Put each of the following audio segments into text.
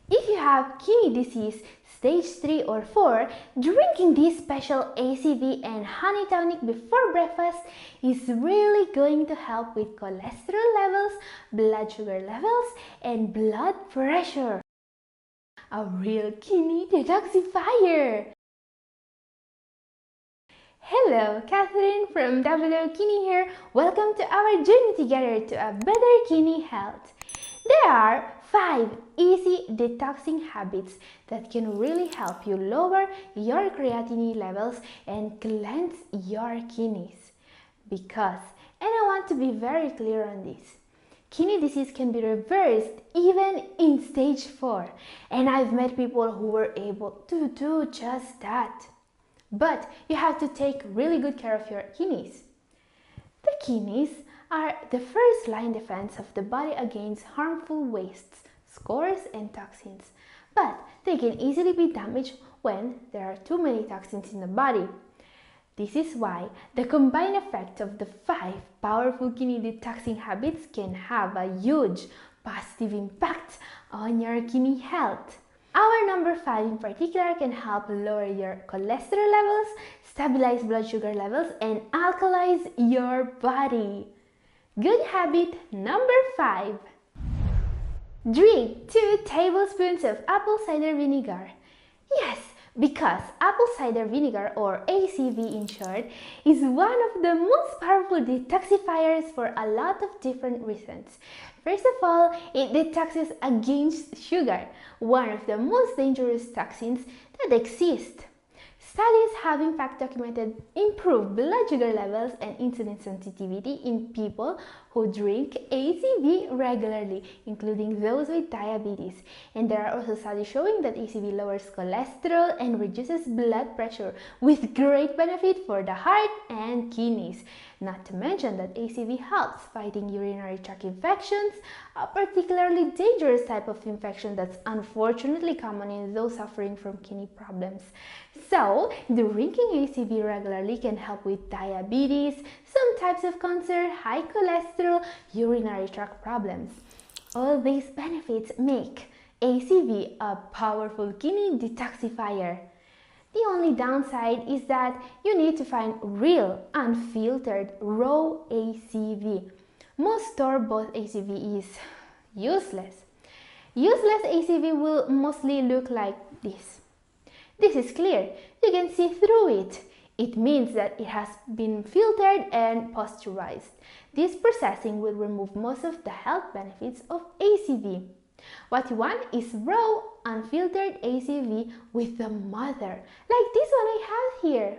If you have kidney disease stage 3 or 4, drinking this special ACV and honey tonic before breakfast is really going to help with cholesterol levels, blood sugar levels, and blood pressure. A real kidney detoxifier! Hello, Katherine from WO Kidney here. Welcome to our journey together to a better kidney health. There are 5 easy detoxing habits that can really help you lower your creatinine levels and cleanse your kidneys. Because, and I want to be very clear on this, kidney disease can be reversed even in stage 4, and I've met people who were able to do just that. But you have to take really good care of your kidneys. The kidneys are the first line defense of the body against harmful wastes, scores, and toxins. But they can easily be damaged when there are too many toxins in the body. This is why the combined effect of the 5 powerful kidney detoxing habits can have a huge positive impact on your kidney health. Our number 5 in particular can help lower your cholesterol levels, stabilize blood sugar levels, and alkalize your body. Good habit number 5. Drink 2 tablespoons of apple cider vinegar. Yes, because apple cider vinegar, or ACV in short, is one of the most powerful detoxifiers for a lot of different reasons. First of all, it detoxes against sugar, one of the most dangerous toxins that exist. Studies have in fact documented improved blood sugar levels and insulin sensitivity in people who drink ACV regularly, including those with diabetes. And there are also studies showing that ACV lowers cholesterol and reduces blood pressure, with great benefit for the heart and kidneys. Not to mention that ACV helps fighting urinary tract infections, a particularly dangerous type of infection that's unfortunately common in those suffering from kidney problems. So, drinking ACV regularly can help with diabetes, some types of cancer, high cholesterol, urinary tract problems. All these benefits make ACV a powerful kidney detoxifier. The only downside is that you need to find real, unfiltered, raw ACV. Most store-bought ACV is useless. Useless ACV will mostly look like this. This is clear. You can see through it. It means that it has been filtered and pasteurized. This processing will remove most of the health benefits of ACV. What you want is raw, unfiltered ACV with the mother, like this one I have here.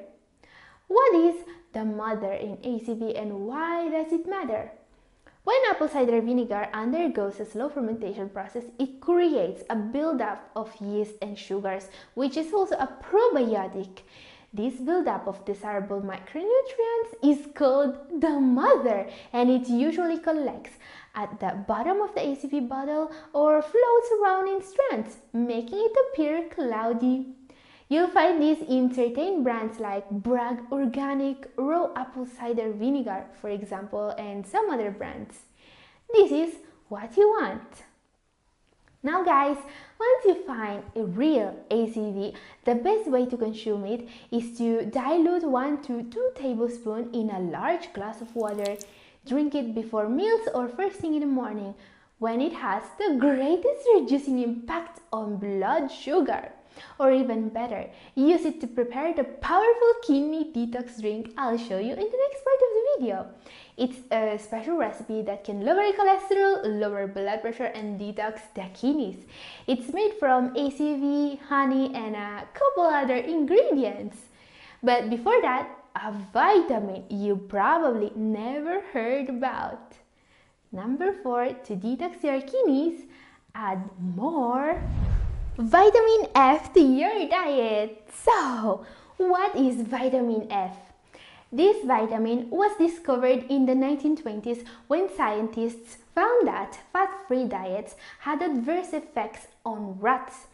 What is the mother in ACV and why does it matter? When apple cider vinegar undergoes a slow fermentation process, it creates a buildup of yeast and sugars, which is also a probiotic. This buildup of desirable micronutrients is called the mother, and it usually collects at the bottom of the ACV bottle or floats around in strands, making it appear cloudy. You'll find this in certain brands like Bragg Organic Raw Apple Cider Vinegar, for example, and some other brands. This is what you want. Now guys, once you find a real ACV, the best way to consume it is to dilute 1 to 2 tablespoons in a large glass of water. Drink it before meals or first thing in the morning, when it has the greatest reducing impact on blood sugar. Or even better, use it to prepare the powerful kidney detox drink I'll show you in the next part of the video. It's a special recipe that can lower cholesterol, lower blood pressure, and detox the kidneys. It's made from ACV, honey, and a couple other ingredients. But before that, a vitamin you probably never heard about. Number 4, to detox your kidneys, add more vitamin F to your diet. So, what is vitamin F? This vitamin was discovered in the 1920s when scientists found that fat-free diets had adverse effects on rats.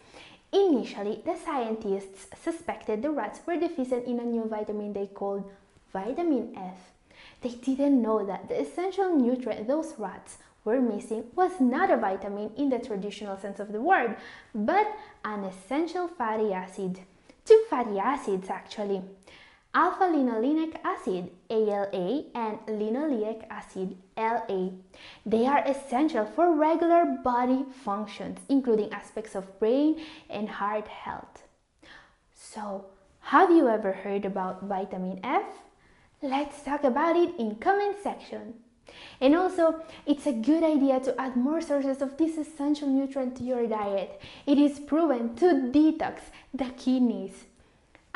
Initially, the scientists suspected the rats were deficient in a new vitamin they called vitamin F. They didn't know that the essential nutrient those rats were missing was not a vitamin in the traditional sense of the word, but an essential fatty acid. Two fatty acids actually. Alpha-linolenic acid, ALA, and linoleic acid, LA. They are essential for regular body functions, including aspects of brain and heart health. So, have you ever heard about vitamin F? Let's talk about it in comment section. And also, it's a good idea to add more sources of this essential nutrient to your diet. It is proven to detox the kidneys.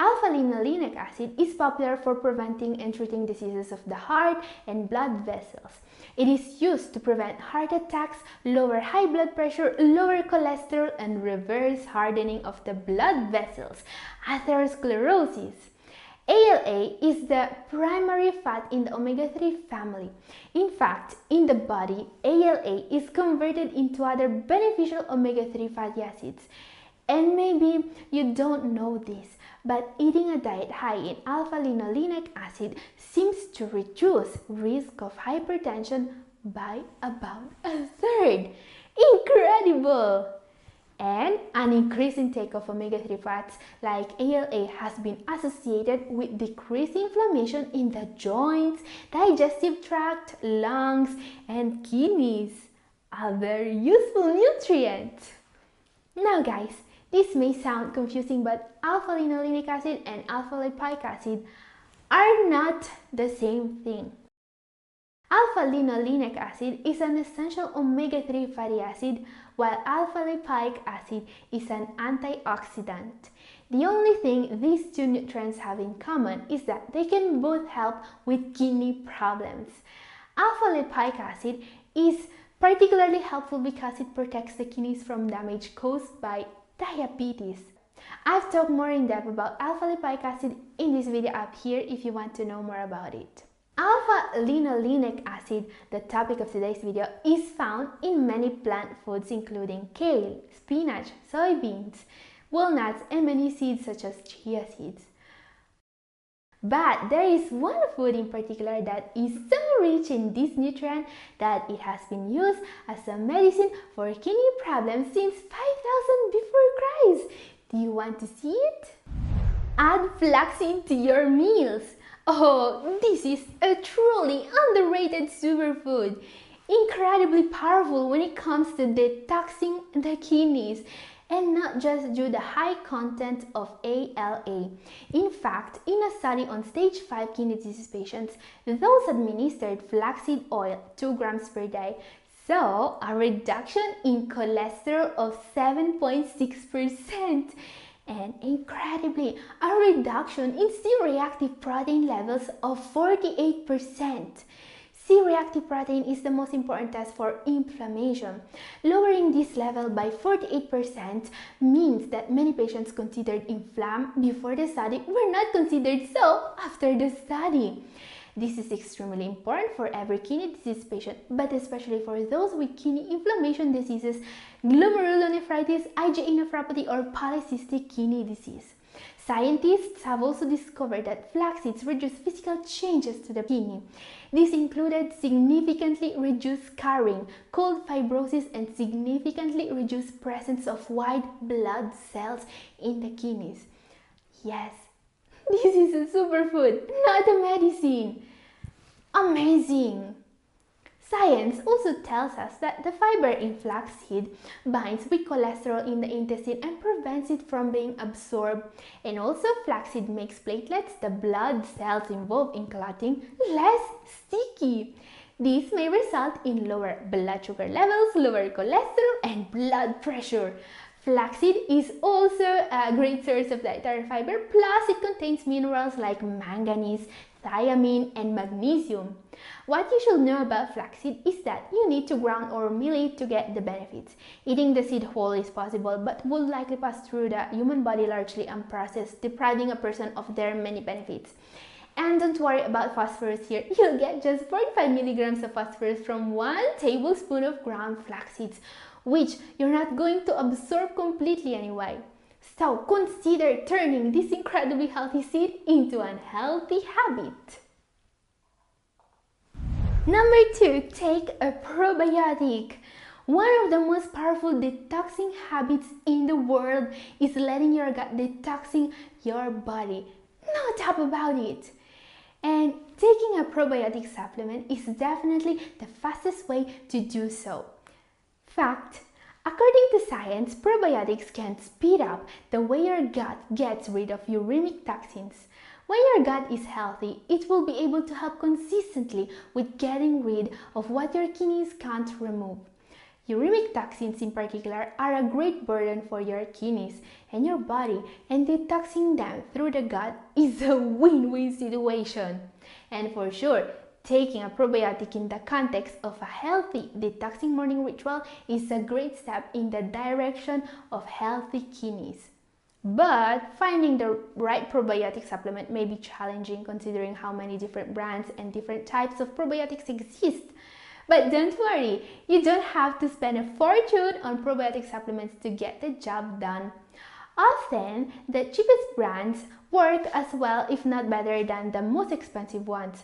Alpha-linolenic acid is popular for preventing and treating diseases of the heart and blood vessels. It is used to prevent heart attacks, lower high blood pressure, lower cholesterol, and reverse hardening of the blood vessels, atherosclerosis. ALA is the primary fat in the omega-3 family. In fact, in the body, ALA is converted into other beneficial omega-3 fatty acids. And maybe you don't know this, but eating a diet high in alpha-linolenic acid seems to reduce risk of hypertension by about a third. Incredible! And an increased intake of omega-3 fats like ALA has been associated with decreased inflammation in the joints, digestive tract, lungs, and kidneys. A very useful nutrient. Now guys, this may sound confusing, but alpha-linolenic acid and alpha-lipoic acid are not the same thing. Alpha-linolenic acid is an essential omega-3 fatty acid, while alpha-lipoic acid is an antioxidant. The only thing these two nutrients have in common is that they can both help with kidney problems. Alpha-lipoic acid is particularly helpful because it protects the kidneys from damage caused by diabetes. I've talked more in depth about alpha-lipoic acid in this video up here if you want to know more about it. Alpha-linolenic acid, the topic of today's video, is found in many plant foods including kale, spinach, soybeans, walnuts, and many seeds such as chia seeds. But there is one food in particular that is so rich in this nutrient that it has been used as a medicine for kidney problems since 5000 before Christ. Do you want to see it? Add flaxseed to your meals. Oh, this is a truly underrated superfood. Incredibly powerful when it comes to detoxing the kidneys. And not just due to the high content of ALA. In fact, in a study on stage 5 kidney disease patients, those administered flaxseed oil 2 grams per day saw a reduction in cholesterol of 7.6%. And incredibly, a reduction in C-reactive protein levels of 48%. C-reactive protein is the most important test for inflammation. Lowering this level by 48% means that many patients considered inflamed before the study were not considered so after the study. This is extremely important for every kidney disease patient, but especially for those with kidney inflammation diseases, glomerulonephritis, IgA nephropathy, or polycystic kidney disease. Scientists have also discovered that flaxseeds reduce physical changes to the kidney. This included significantly reduced scarring, cold fibrosis, and significantly reduced presence of white blood cells in the kidneys. Yes, this is a superfood, not a medicine. Amazing! Science also tells us that the fiber in flaxseed binds with cholesterol in the intestine and prevents it from being absorbed. And also flaxseed makes platelets, the blood cells involved in clotting, less sticky. This may result in lower blood sugar levels, lower cholesterol, and blood pressure. Flaxseed is also a great source of dietary fiber, plus it contains minerals like manganese, thiamine, and magnesium. What you should know about flaxseed is that you need to ground or mill it to get the benefits. Eating the seed whole is possible, but will likely pass through the human body largely unprocessed, depriving a person of their many benefits. And don't worry about phosphorus here. You'll get just 45 milligrams of phosphorus from 1 tablespoon of ground flax seeds, which you're not going to absorb completely anyway. So consider turning this incredibly healthy seed into a healthy habit. Number 2, take a probiotic. One of the most powerful detoxing habits in the world is letting your gut detoxing your body. No doubt about it. And taking a probiotic supplement is definitely the fastest way to do so. Fact, according to science, probiotics can speed up the way your gut gets rid of uremic toxins. When your gut is healthy, it will be able to help consistently with getting rid of what your kidneys can't remove. Uremic toxins in particular are a great burden for your kidneys and your body, and detoxing them through the gut is a win-win situation. And for sure, taking a probiotic in the context of a healthy detoxing morning ritual is a great step in the direction of healthy kidneys. But finding the right probiotic supplement may be challenging considering how many different brands and different types of probiotics exist. But don't worry, you don't have to spend a fortune on probiotic supplements to get the job done. Often, the cheapest brands work as well, if not better, than the most expensive ones.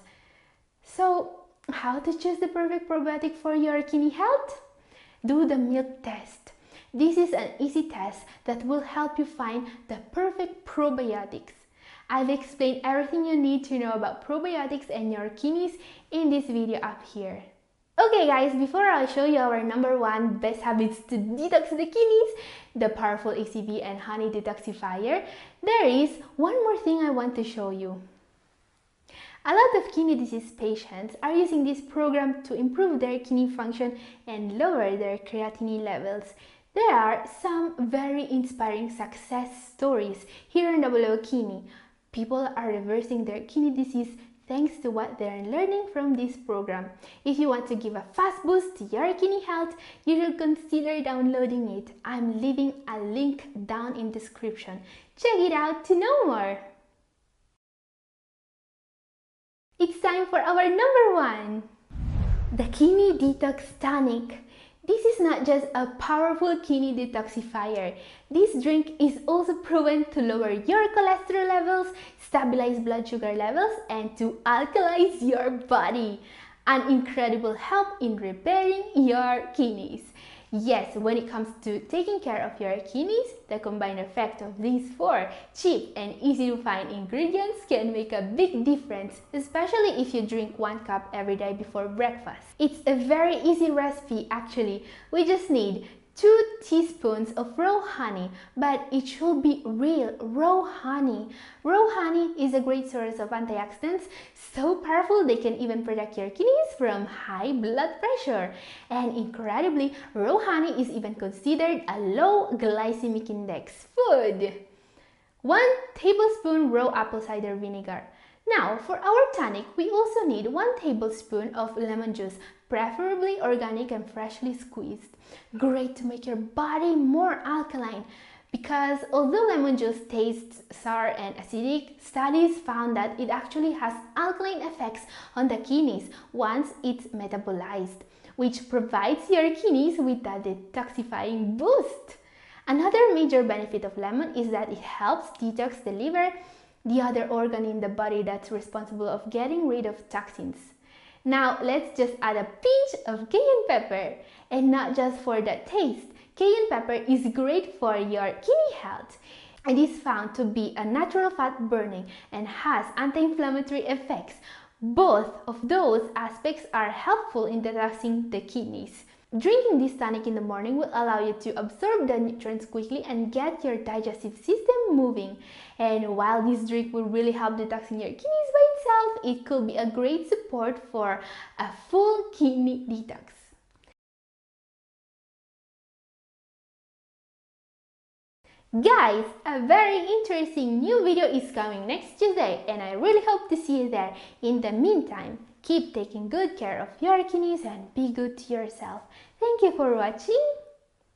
So, how to choose the perfect probiotic for your kidney health? Do the milk test. This is an easy test that will help you find the perfect probiotics. I've explained everything you need to know about probiotics and your kidneys in this video up here. Okay guys, before I show you our number 1 best habits to detox the kidneys, the powerful ACV and honey detoxifier, there is one more thing I want to show you. A lot of kidney disease patients are using this program to improve their kidney function and lower their creatinine levels. There are some very inspiring success stories here in WO Kidney. People are reversing their kidney disease thanks to what they're learning from this program. If you want to give a fast boost to your kidney health, you should consider downloading it. I'm leaving a link down in the description. Check it out to know more. It's time for our number 1, the Kidney Detox Tonic. This is not just a powerful kidney detoxifier. This drink is also proven to lower your cholesterol levels, stabilize blood sugar levels, and to alkalize your body. An incredible help in repairing your kidneys. Yes, when it comes to taking care of your kidneys, the combined effect of these 4 cheap and easy to find ingredients can make a big difference, especially if you drink 1 cup every day before breakfast. It's a very easy recipe actually. We just need 2 teaspoons of raw honey, but it should be real raw honey. Raw honey is a great source of antioxidants, so powerful they can even protect your kidneys from high blood pressure. And incredibly, raw honey is even considered a low glycemic index food. 1 tablespoon raw apple cider vinegar. Now, for our tonic, we also need 1 tablespoon of lemon juice, preferably organic and freshly squeezed. Great to make your body more alkaline, because although lemon juice tastes sour and acidic, studies found that it actually has alkaline effects on the kidneys once it's metabolized, which provides your kidneys with a detoxifying boost. Another major benefit of lemon is that it helps detox the liver, the other organ in the body that's responsible of getting rid of toxins. Now let's just add a pinch of cayenne pepper, and not just for the taste. Cayenne pepper is great for your kidney health. It is found to be a natural fat burning and has anti-inflammatory effects. Both of those aspects are helpful in detoxing the kidneys. Drinking this tonic in the morning will allow you to absorb the nutrients quickly and get your digestive system moving. And while this drink will really help detoxing your kidneys by itself, it could be a great support for a full kidney detox. Guys, a very interesting new video is coming next Tuesday, and I really hope to see you there. In the meantime, keep taking good care of your kidneys and be good to yourself. Thank you for watching.